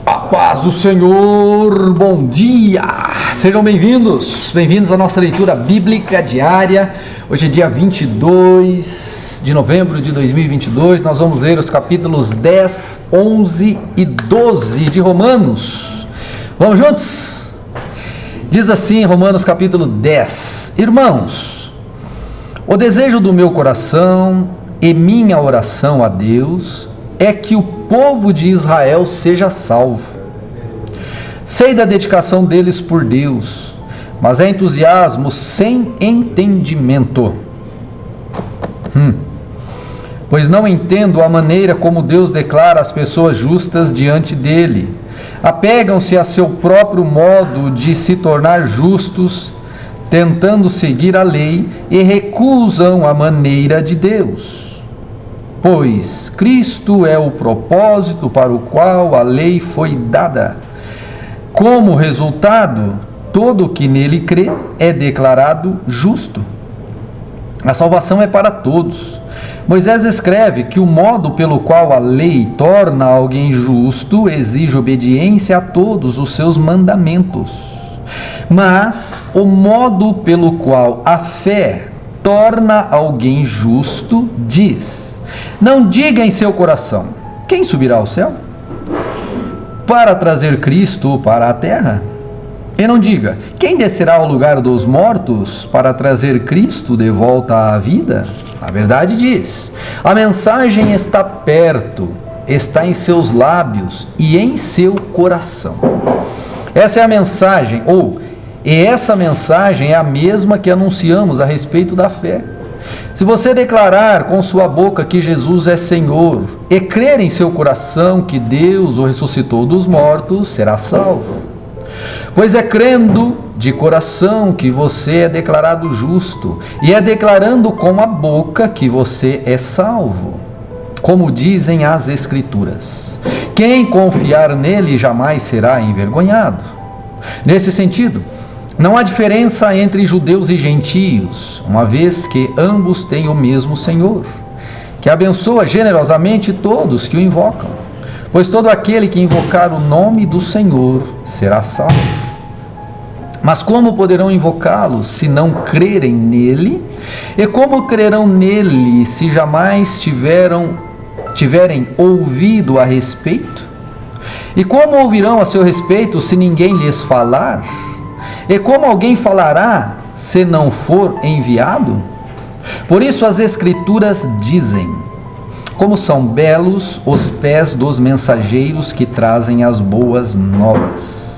A paz do Senhor, bom dia! Sejam bem-vindos à nossa leitura bíblica diária. Hoje é dia 22 de novembro de 2022, nós vamos ler os capítulos 10, 11 e 12 de Romanos. Vamos juntos? Diz assim, Romanos capítulo 10: Irmãos, o desejo do meu coração e minha oração a Deus é que o povo de Israel seja salvo. Sei da dedicação deles por Deus, mas é entusiasmo sem entendimento. Pois não entendo a maneira como Deus declara as pessoas justas diante dele. Apegam-se a seu próprio modo de se tornar justos, tentando seguir a lei, e recusam a maneira de Deus. Pois Cristo é o propósito para o qual a lei foi dada. Como resultado, todo o que nele crê é declarado justo. A salvação é para todos. Moisés escreve que o modo pelo qual a lei torna alguém justo exige obediência a todos os seus mandamentos. Mas o modo pelo qual a fé torna alguém justo diz: não diga em seu coração: quem subirá ao céu para trazer Cristo para a terra? E não diga: quem descerá ao lugar dos mortos para trazer Cristo de volta à vida? A verdade diz: a mensagem está perto, está em seus lábios e em seu coração. Essa é a mensagem, e essa mensagem é a mesma que anunciamos a respeito da fé. Se você declarar com sua boca que Jesus é Senhor e crer em seu coração que Deus o ressuscitou dos mortos, será salvo. Pois é crendo de coração que você é declarado justo, e é declarando com a boca que você é salvo. Como dizem as Escrituras: quem confiar nele jamais será envergonhado. Nesse sentido, não há diferença entre judeus e gentios, uma vez que ambos têm o mesmo Senhor, que abençoa generosamente todos que o invocam. Pois todo aquele que invocar o nome do Senhor será salvo. Mas como poderão invocá-lo se não crerem nele? E como crerão nele se jamais tiverem ouvido a respeito? E como ouvirão a seu respeito se ninguém lhes falar? E como alguém falará se não for enviado? Por isso as Escrituras dizem: como são belos os pés dos mensageiros que trazem as boas novas.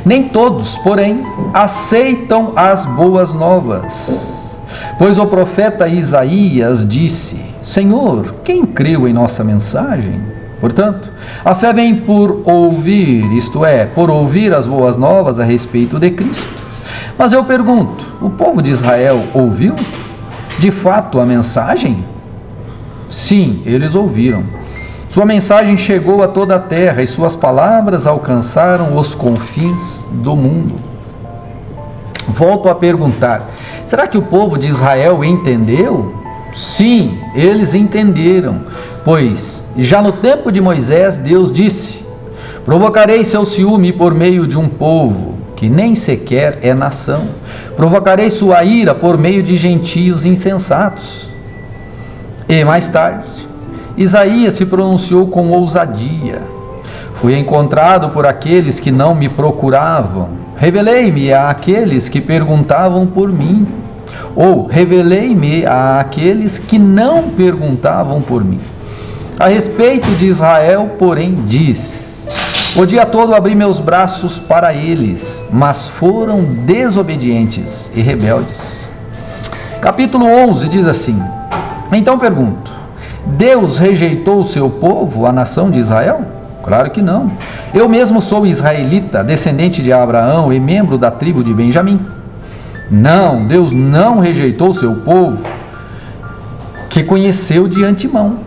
Nem todos, porém, aceitam as boas novas. Pois o profeta Isaías disse: Senhor, quem creu em nossa mensagem? Portanto, a fé vem por ouvir, isto é, por ouvir as boas novas a respeito de Cristo. Mas eu pergunto: o povo de Israel ouviu de fato a mensagem? Sim, eles ouviram. Sua mensagem chegou a toda a terra e suas palavras alcançaram os confins do mundo. Volto a perguntar: será que o povo de Israel entendeu? Sim, eles entenderam, pois já no tempo de Moisés Deus disse: provocarei seu ciúme por meio de um povo que nem sequer é nação. Provocarei sua ira por meio de gentios insensatos. E mais tarde, Isaías se pronunciou com ousadia: fui encontrado por aqueles que não me procuravam. Revelei-me àqueles que perguntavam por mim. Ou revelei-me àqueles que não perguntavam por mim. A respeito de Israel, porém, diz: o dia todo abri meus braços para eles, mas foram desobedientes e rebeldes. Capítulo 11 diz assim: então pergunto, Deus rejeitou o seu povo, a nação de Israel? Claro que não. Eu mesmo sou israelita, descendente de Abraão e membro da tribo de Benjamim. Não, Deus não rejeitou o seu povo, que conheceu de antemão.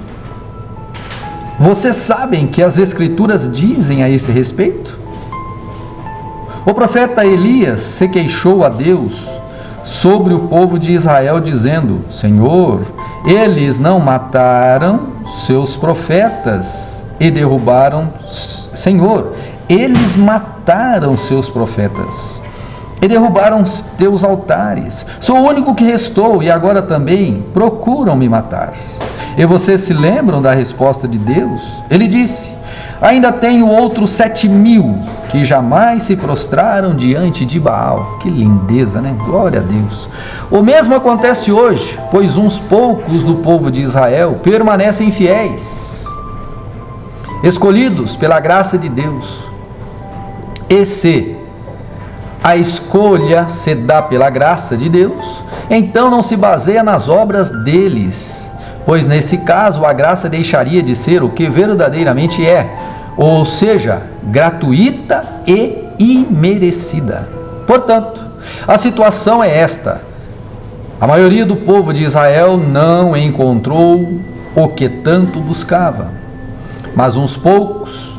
Vocês sabem que as Escrituras dizem a esse respeito? O profeta Elias se queixou a Deus sobre o povo de Israel, dizendo: Senhor, eles não mataram seus profetas e derrubaram Senhor, eles mataram seus profetas e derrubaram teus altares. Sou o único que restou e agora também procuram me matar. E vocês se lembram da resposta de Deus? Ele disse: ainda tenho outros 7.000 que jamais se prostraram diante de Baal. Que lindeza, né? Glória a Deus. O mesmo acontece hoje, pois uns poucos do povo de Israel permanecem fiéis, escolhidos pela graça de Deus. E se a escolha se dá pela graça de Deus, então não se baseia nas obras deles, pois nesse caso a graça deixaria de ser o que verdadeiramente é, ou seja, gratuita e imerecida. Portanto, a situação é esta: a maioria do povo de Israel não encontrou o que tanto buscava, mas uns poucos,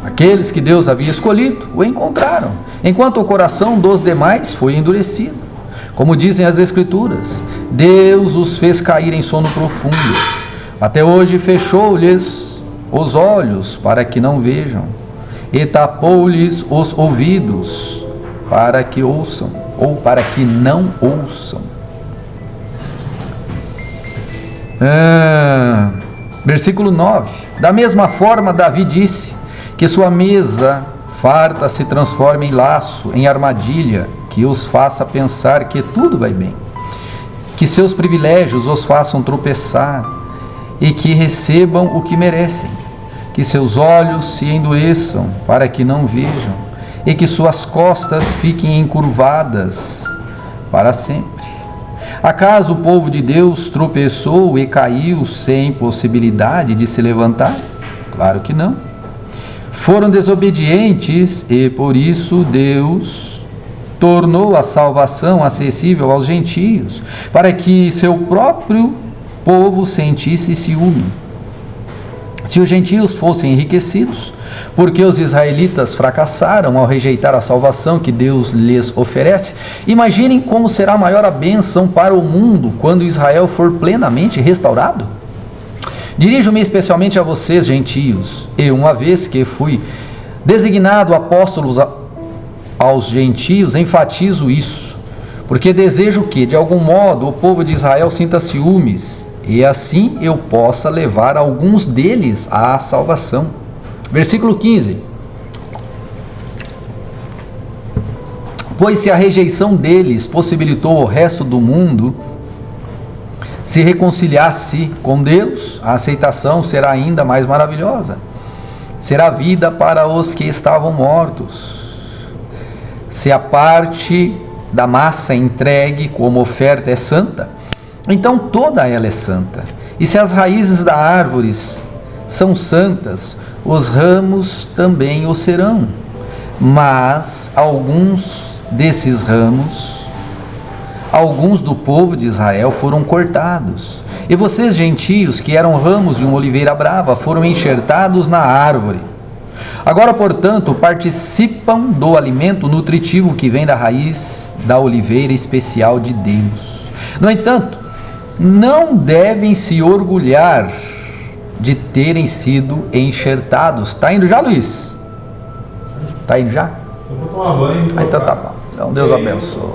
aqueles que Deus havia escolhido, o encontraram, enquanto o coração dos demais foi endurecido. Como dizem as Escrituras, Deus os fez cair em sono profundo. Até hoje fechou-lhes os olhos para que não vejam, e tapou-lhes os ouvidos para que ouçam, ou para que não ouçam. Versículo 9. Da mesma forma, Davi disse: que sua mesa farta se transforme em laço, em armadilha, que os faça pensar que tudo vai bem, que seus privilégios os façam tropeçar, e que recebam o que merecem, que seus olhos se endureçam para que não vejam, e que suas costas fiquem encurvadas para sempre. Acaso o povo de Deus tropeçou e caiu sem possibilidade de se levantar? Claro que não. Foram desobedientes e por isso Deus tornou a salvação acessível aos gentios, para que seu próprio povo sentisse ciúme. Se os gentios fossem enriquecidos, porque os israelitas fracassaram ao rejeitar a salvação que Deus lhes oferece, imaginem como será maior a bênção para o mundo quando Israel for plenamente restaurado. Dirijo-me especialmente a vocês, gentios, e uma vez que fui designado apóstolo aos gentios, enfatizo isso, porque desejo que, de algum modo, o povo de Israel sinta ciúmes, e assim eu possa levar alguns deles à salvação. Versículo 15. Pois se a rejeição deles possibilitou ao resto do mundo se reconciliar-se com Deus, a aceitação será ainda mais maravilhosa. Será vida para os que estavam mortos. Se a parte da massa entregue como oferta é santa, então toda ela é santa. E se as raízes da árvore são santas, os ramos também o serão. Mas alguns desses ramos, alguns do povo de Israel foram cortados. E vocês, gentios, que eram ramos de uma oliveira brava, foram enxertados na árvore. Agora, portanto, participam do alimento nutritivo que vem da raiz da oliveira especial de Deus. No entanto, não devem se orgulhar de terem sido enxertados. Está indo já, Luiz? Está indo já? Eu vou tomar banho. Então tá bom. Então Deus abençoe.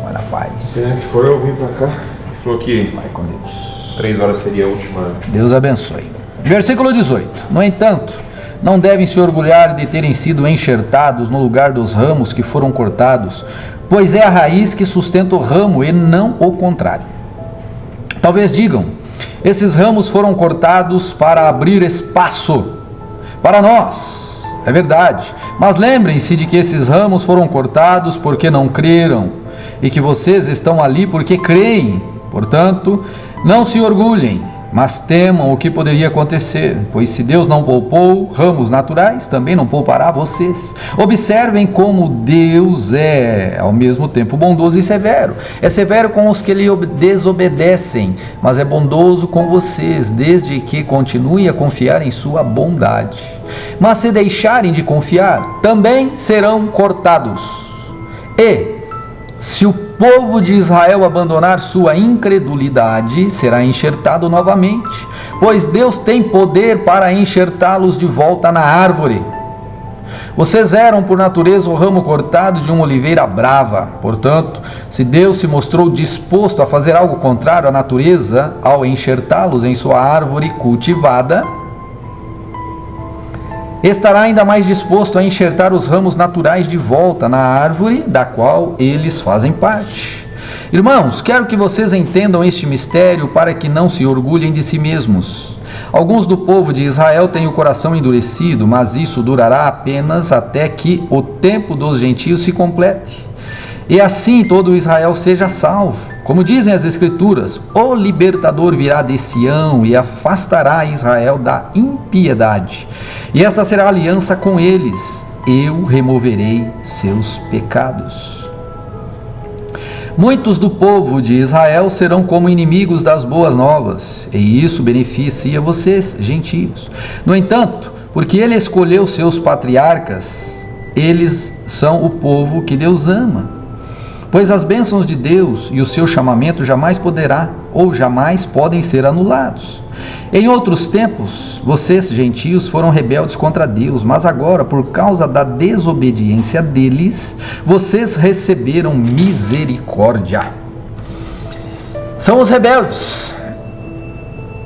Vai na paz. Quem é que for, eu vim pra cá. Ele falou que Vai com Deus. 3 horas seria a última. Deus abençoe. Versículo 18. No entanto, não devem se orgulhar de terem sido enxertados no lugar dos ramos que foram cortados, pois é a raiz que sustenta o ramo e não o contrário. Talvez digam: esses ramos foram cortados para abrir espaço para nós. É verdade, mas lembrem-se de que esses ramos foram cortados porque não creram, e que vocês estão ali porque creem. Portanto, não se orgulhem, mas temam o que poderia acontecer, pois se Deus não poupou ramos naturais, também não poupará vocês. Observem como Deus é ao mesmo tempo bondoso e severo. É severo com os que lhe desobedecem, mas é bondoso com vocês, desde que continue a confiar em sua bondade. Mas se deixarem de confiar, também serão cortados. E se o povo de Israel abandonar sua incredulidade, será enxertado novamente, pois Deus tem poder para enxertá-los de volta na árvore. Vocês eram por natureza o ramo cortado de uma oliveira brava. Portanto, se Deus se mostrou disposto a fazer algo contrário à natureza ao enxertá-los em sua árvore cultivada, estará ainda mais disposto a enxertar os ramos naturais de volta na árvore da qual eles fazem parte. Irmãos, quero que vocês entendam este mistério para que não se orgulhem de si mesmos. Alguns do povo de Israel têm o coração endurecido, mas isso durará apenas até que o tempo dos gentios se complete. E assim todo Israel seja salvo. Como dizem as Escrituras, o libertador virá de Sião e afastará Israel da impiedade. E esta será a aliança com eles. Eu removerei seus pecados. Muitos do povo de Israel serão como inimigos das boas novas, e isso beneficia vocês, gentios. No entanto, porque ele escolheu seus patriarcas, eles são o povo que Deus ama. Pois as bênçãos de Deus e o seu chamamento jamais podem ser anulados. Em outros tempos, vocês, gentios, foram rebeldes contra Deus, mas agora, por causa da desobediência deles, vocês receberam misericórdia. São os rebeldes,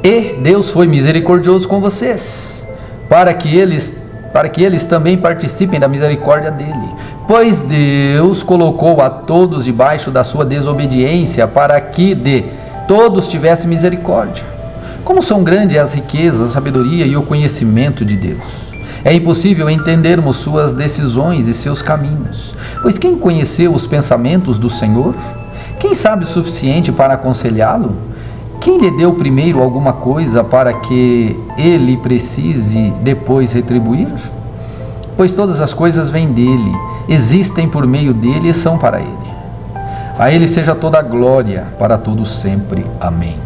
e Deus foi misericordioso com vocês, para que eles também participem da misericórdia dele. Pois Deus colocou a todos debaixo da sua desobediência, para que de todos tivesse misericórdia. Como são grandes as riquezas, a sabedoria e o conhecimento de Deus! É impossível entendermos suas decisões e seus caminhos. Pois quem conheceu os pensamentos do Senhor? Quem sabe o suficiente para aconselhá-lo? Quem lhe deu primeiro alguma coisa para que ele precise depois retribuir? Pois todas as coisas vêm dele, existem por meio dele e são para ele. A ele seja toda a glória para todos sempre. Amém.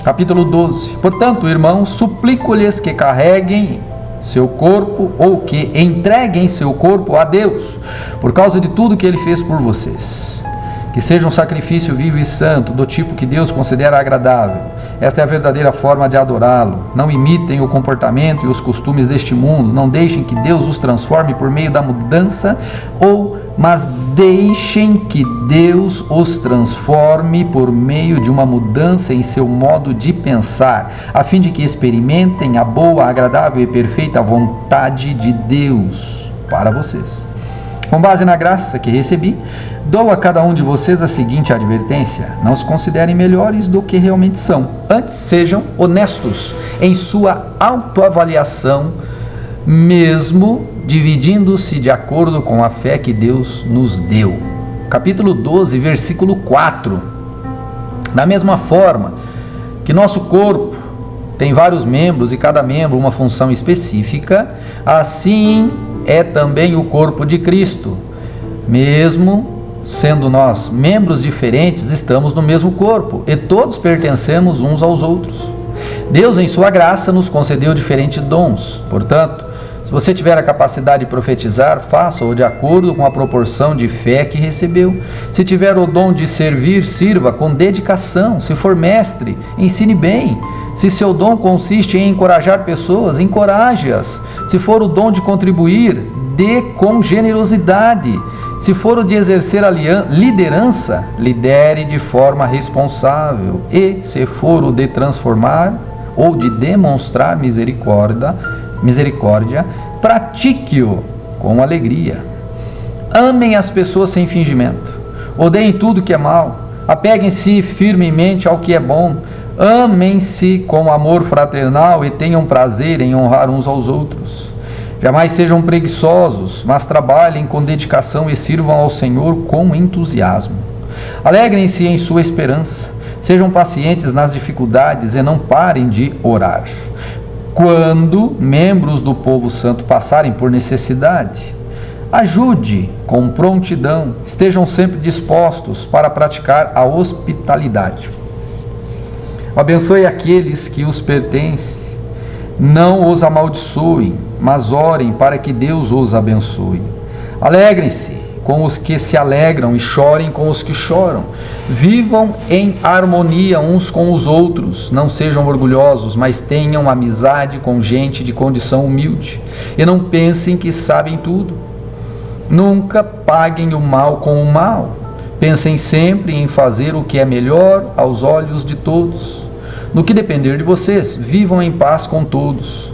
Capítulo 12. Portanto, irmãos, suplico-lhes que carreguem seu corpo ou que entreguem seu corpo a Deus, por causa de tudo que ele fez por vocês. Que seja um sacrifício vivo e santo, do tipo que Deus considera agradável. Esta é a verdadeira forma de adorá-lo. Não imitem o comportamento e os costumes deste mundo. Não deixem que Deus os transforme por meio da mudança, mas deixem que Deus os transforme por meio de uma mudança em seu modo de pensar, a fim de que experimentem a boa, agradável e perfeita vontade de Deus para vocês. Com base na graça que recebi, dou a cada um de vocês a seguinte advertência: não se considerem melhores do que realmente são. Antes, sejam honestos em sua autoavaliação, mesmo dividindo-se de acordo com a fé que Deus nos deu. Capítulo 12, versículo 4. Da mesma forma que nosso corpo tem vários membros e cada membro uma função específica, assim é também o corpo de Cristo. Mesmo sendo nós membros diferentes, estamos no mesmo corpo e todos pertencemos uns aos outros. Deus, em sua graça, nos concedeu diferentes dons. Portanto, se você tiver a capacidade de profetizar, faça-o de acordo com a proporção de fé que recebeu. Se tiver o dom de servir, sirva com dedicação. Se for mestre, ensine bem. Se seu dom consiste em encorajar pessoas, encoraje-as. Se for o dom de contribuir, dê com generosidade. Se for o de exercer a liderança, lidere de forma responsável. E se for o de transformar ou de demonstrar misericórdia, pratique-o com alegria. Amem as pessoas sem fingimento. Odeiem tudo que é mal. Apeguem-se firmemente ao que é bom. Amem-se com amor fraternal e tenham prazer em honrar uns aos outros. Jamais sejam preguiçosos, mas trabalhem com dedicação e sirvam ao Senhor com entusiasmo. Alegrem-se em sua esperança. Sejam pacientes nas dificuldades e não parem de orar. Quando membros do povo santo passarem por necessidade, ajude com prontidão. Estejam sempre dispostos para praticar a hospitalidade. Abençoe aqueles que os pertencem. Não os amaldiçoem, mas orem para que Deus os abençoe. Alegrem-se com os que se alegram e chorem com os que choram. Vivam em harmonia uns com os outros, não sejam orgulhosos, mas tenham amizade com gente de condição humilde, e não pensem que sabem tudo. Nunca paguem o mal com o mal, pensem sempre em fazer o que é melhor aos olhos de todos. No que depender de vocês, vivam em paz com todos.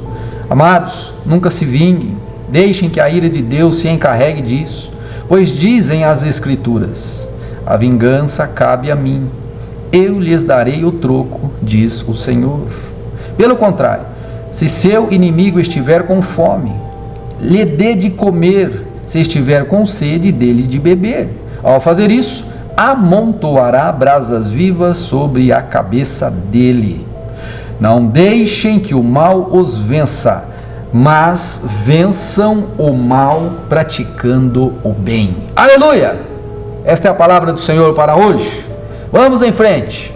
Amados, nunca se vinguem, deixem que a ira de Deus se encarregue disso, pois dizem as Escrituras: a vingança cabe a mim, eu lhes darei o troco, diz o Senhor. Pelo contrário, se seu inimigo estiver com fome, lhe dê de comer, se estiver com sede, dê-lhe de beber. Ao fazer isso, amontoará brasas vivas sobre a cabeça dele. Não deixem que o mal os vença, mas vençam o mal praticando o bem. Aleluia! Esta é a palavra do Senhor para hoje. Vamos em frente.